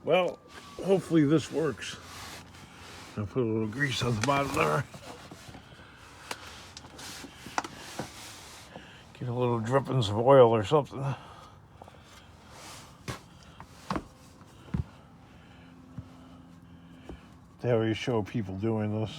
Well, hopefully this works. I'll put a little grease on the bottom there. Get a little drippings of oil or something. They always show people doing this.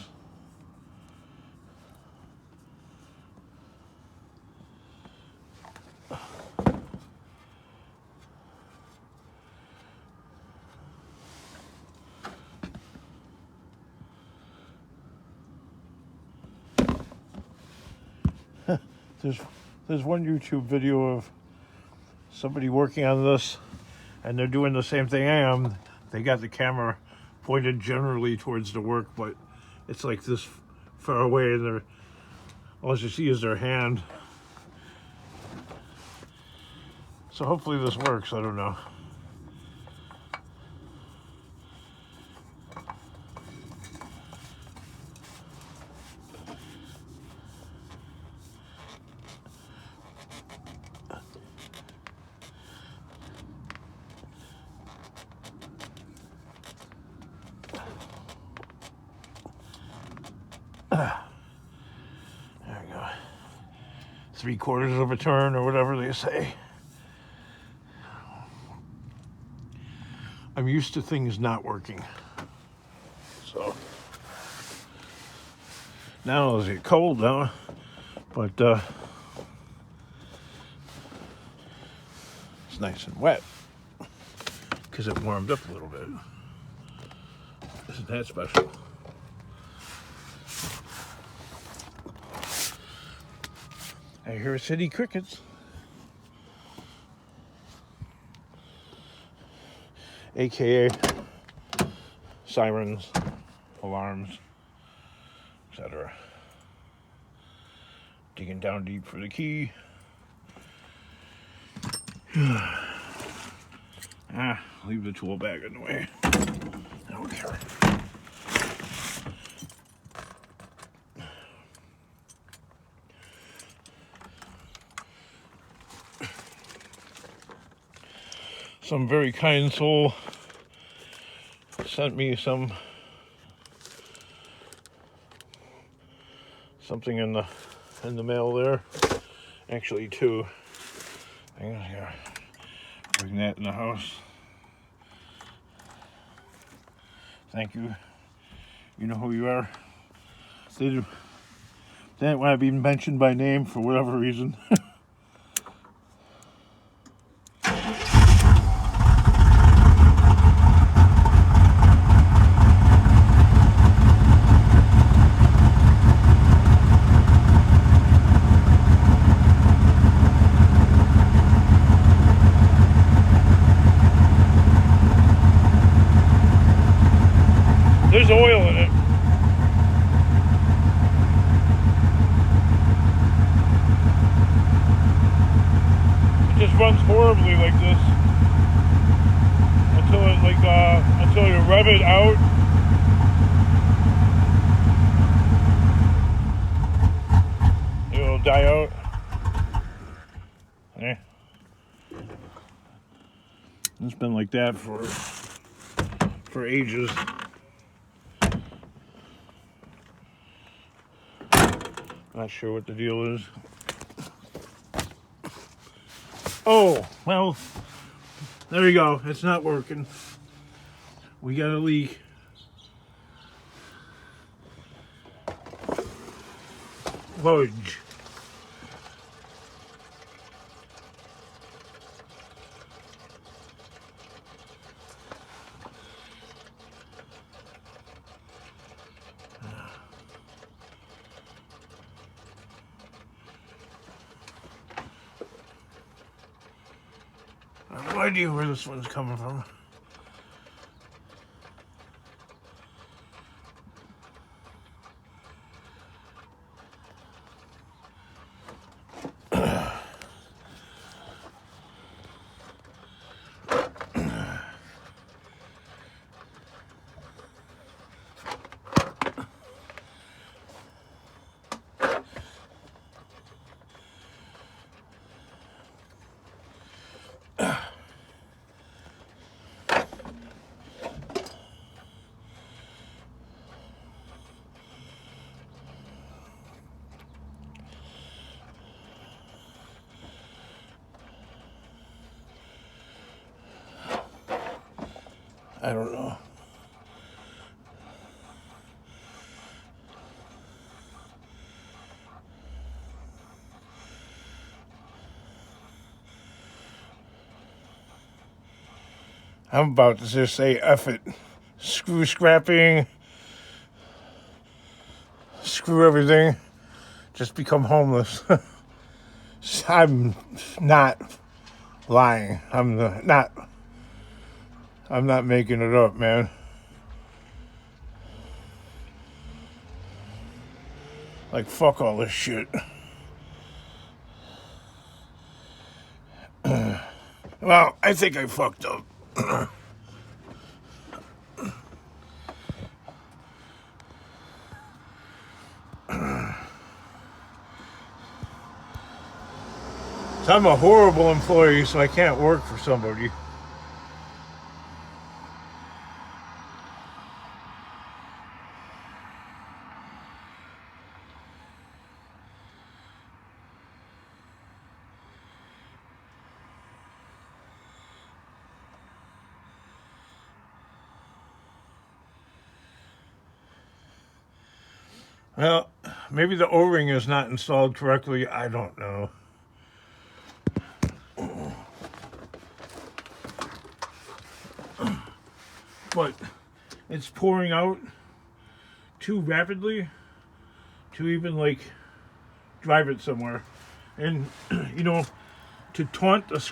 There's one YouTube video of somebody working on this, and they're doing the same thing I am. They got the camera pointed generally towards the work, but it's like this far away, and all you see is their hand. So hopefully this works. I don't know. There we go. 3/4 of a turn, or whatever they say. I'm used to things not working. So now it's get cold now, but it's nice and wet because it warmed up a little bit. Isn't that special? I hear city crickets, aka sirens, alarms, etc. Digging down deep for the key. Leave the tool bag in the way. I don't care. Some very kind soul sent me something in the mail there. Actually, two. I'm gonna bring that in the house. Thank you. You know who you are. They didn't want to be mentioned by name for whatever reason. There's oil in it. It just runs horribly like this until you rub it out. It'll die out. Yeah. It's been like that for ages. Not sure what the deal is. Oh, well, there we go. It's not working. We got a leak. Fudge. I have no idea where this one's coming from. I don't know. I'm about to just say F it. Screw scrapping. Screw everything. Just become homeless. I'm not lying. I'm not making it up, man. Like, fuck all this shit. Well, I think I fucked up. So I'm a horrible employee, so I can't work for somebody. Well, maybe the O-ring is not installed correctly. I don't know. But it's pouring out too rapidly to even, like, drive it somewhere. And, you know, to taunt a